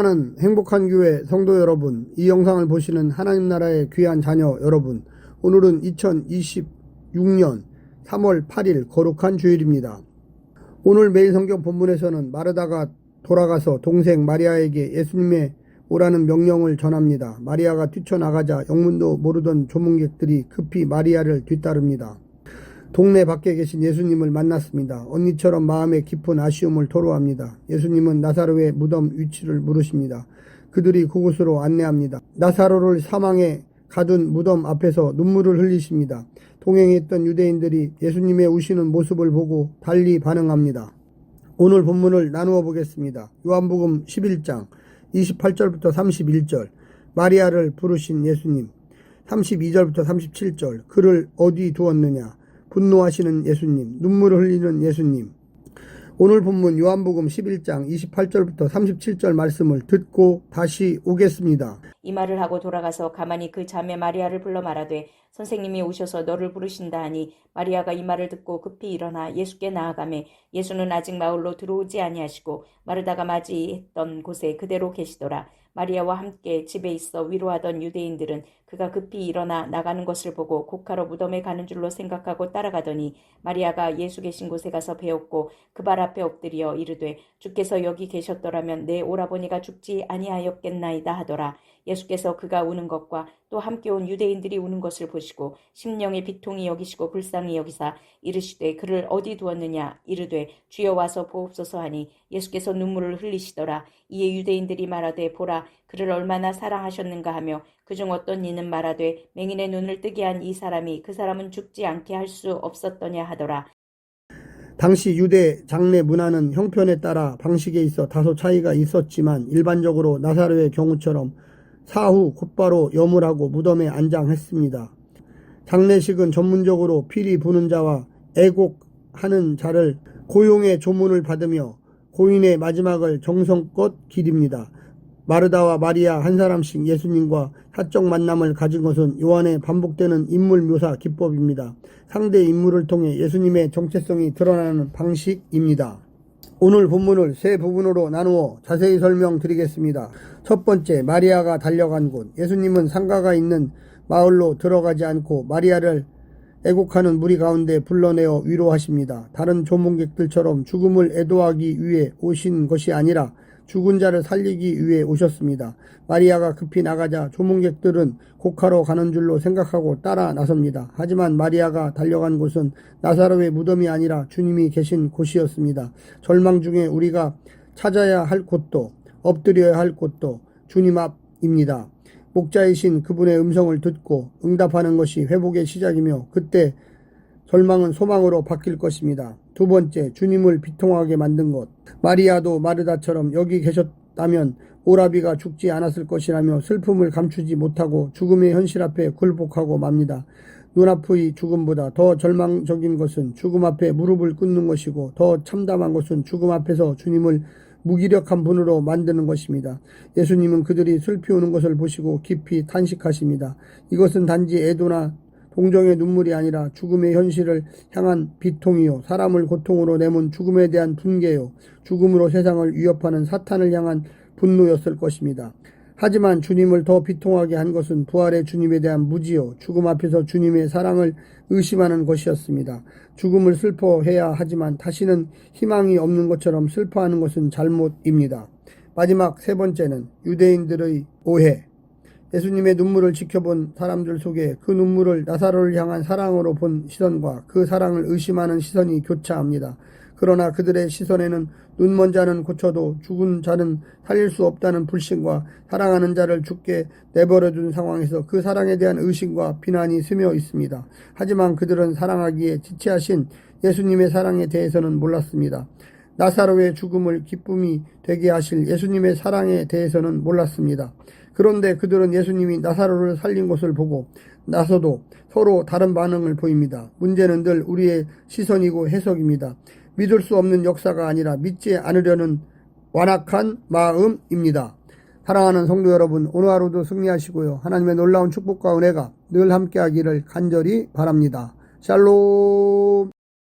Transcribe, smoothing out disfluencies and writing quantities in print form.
사랑하는 행복한 교회 성도 여러분, 이 영상을 보시는 하나님 나라의 귀한 자녀 여러분, 오늘은 2026년 3월 8일 거룩한 주일입니다. 오늘 매일 성경 본문에서는 마르다가 돌아가서 동생 마리아에게 예수님의 오라는 명령을 전합니다. 마리아가 뛰쳐나가자 영문도 모르던 조문객들이 급히 마리아를 뒤따릅니다. 동네 밖에 계신 예수님을 만났습니다. 언니처럼 마음에 깊은 아쉬움을 토로합니다. 예수님은 나사로의 무덤 위치를 물으십니다. 그들이 그곳으로 안내합니다. 나사로를 사망에 가둔 무덤 앞에서 눈물을 흘리십니다. 동행했던 유대인들이 예수님의 우시는 모습을 보고 달리 반응합니다. 오늘 본문을 나누어 보겠습니다. 요한복음 11장 28절부터 31절, 마리아를 부르신 예수님. 32절부터 37절, 그를 어디 두었느냐. 분노하시는 예수님, 눈물을 흘리는 예수님. 오늘 본문 요한복음 11장 28절부터 37절 말씀을 듣고 다시 오겠습니다. 이 말을 하고 돌아가서 가만히 그 자매 마리아를 불러 말하되 선생님이 오셔서 너를 부르신다 하니 마리아가 이 말을 듣고 급히 일어나 예수께 나아가매 예수는 아직 마을로 들어오지 아니하시고 마르다가 맞이했던 곳에 그대로 계시더라. 마리아와 함께 집에 있어 위로하던 유대인들은 그가 급히 일어나 나가는 것을 보고 곡하러 무덤에 가는 줄로 생각하고 따라가더니 마리아가 예수 계신 곳에 가서 배웠고 그 발 앞에 엎드려 이르되 주께서 여기 계셨더라면 내 오라버니가 죽지 아니하였겠나이다 하더라. 예수께서 그가 우는 것과 또 함께 온 유대인들이 우는 것을 보시고 심령의 비통이 여기시고 불쌍히 여기사 이르시되 그를 어디 두었느냐. 이르되 주여 와서 보옵소서 하니 예수께서 눈물을 흘리시더라. 이에 유대인들이 말하되 보라 그를 얼마나 사랑하셨는가 하며 그중 어떤 이는 말하되 맹인의 눈을 뜨게 한 이 사람이 그 사람은 죽지 않게 할 수 없었더냐 하더라. 당시 유대 장례 문화는 형편에 따라 방식에 있어 다소 차이가 있었지만 일반적으로 나사로의 경우처럼 사후 곧바로 염을 무덤에 안장했습니다. 장례식은 전문적으로 피리 부는 자와 애곡하는 자를 고용의 조문을 받으며 고인의 마지막을 정성껏 기립니다. 마르다와 마리아 한 사람씩 예수님과 사적 만남을 가진 것은 요한의 반복되는 인물 묘사 기법입니다. 상대 인물을 통해 예수님의 정체성이 드러나는 방식입니다. 오늘 본문을 세 부분으로 나누어 자세히 설명드리겠습니다. 첫 번째, 마리아가 달려간 곳. 예수님은 상가가 있는 마을로 들어가지 않고 마리아를 애곡하는 무리 가운데 불러내어 위로하십니다. 다른 조문객들처럼 죽음을 애도하기 위해 오신 것이 아니라 죽은 자를 살리기 위해 오셨습니다. 마리아가 급히 나가자 조문객들은 곡하러 가는 줄로 생각하고 따라 나섭니다. 하지만 마리아가 달려간 곳은 나사로의 무덤이 아니라 주님이 계신 곳이었습니다. 절망 중에 우리가 찾아야 할 곳도 엎드려야 할 곳도 주님 앞입니다. 목자이신 그분의 음성을 듣고 응답하는 것이 회복의 시작이며 그때 절망은 소망으로 바뀔 것입니다. 두 번째, 주님을 비통하게 만든 것. 마리아도 마르다처럼 여기 계셨다면 오라비가 죽지 않았을 것이라며 슬픔을 감추지 못하고 죽음의 현실 앞에 굴복하고 맙니다. 눈앞의 죽음보다 더 절망적인 것은 죽음 앞에 무릎을 꿇는 것이고 더 참담한 것은 죽음 앞에서 주님을 무기력한 분으로 만드는 것입니다. 예수님은 그들이 슬피 우는 것을 보시고 깊이 탄식하십니다. 이것은 단지 애도나 동정의 눈물이 아니라 죽음의 현실을 향한 비통이요, 사람을 고통으로 내몬 죽음에 대한 분개요, 죽음으로 세상을 위협하는 사탄을 향한 분노였을 것입니다. 하지만 주님을 더 비통하게 한 것은 부활의 주님에 대한 무지요, 죽음 앞에서 주님의 사랑을 의심하는 것이었습니다. 죽음을 슬퍼해야 하지만 다시는 희망이 없는 것처럼 슬퍼하는 것은 잘못입니다. 마지막 세 번째는 유대인들의 오해. 예수님의 눈물을 지켜본 사람들 속에 그 눈물을 나사로를 향한 사랑으로 본 시선과 그 사랑을 의심하는 시선이 교차합니다. 그러나 그들의 시선에는 눈먼 자는 고쳐도 죽은 자는 살릴 수 없다는 불신과 사랑하는 자를 죽게 내버려둔 상황에서 그 사랑에 대한 의심과 비난이 스며 있습니다. 하지만 그들은 사랑하기에 지체하신 예수님의 사랑에 대해서는 몰랐습니다. 나사로의 죽음을 기쁨이 되게 하실 예수님의 사랑에 대해서는 몰랐습니다. 그런데 그들은 예수님이 나사로를 살린 것을 보고 나서도 서로 다른 반응을 보입니다. 문제는 늘 우리의 시선이고 해석입니다. 믿을 수 없는 역사가 아니라 믿지 않으려는 완악한 마음입니다. 사랑하는 성도 여러분, 오늘 하루도 승리하시고요. 하나님의 놀라운 축복과 은혜가 늘 함께하기를 간절히 바랍니다. 샬롬.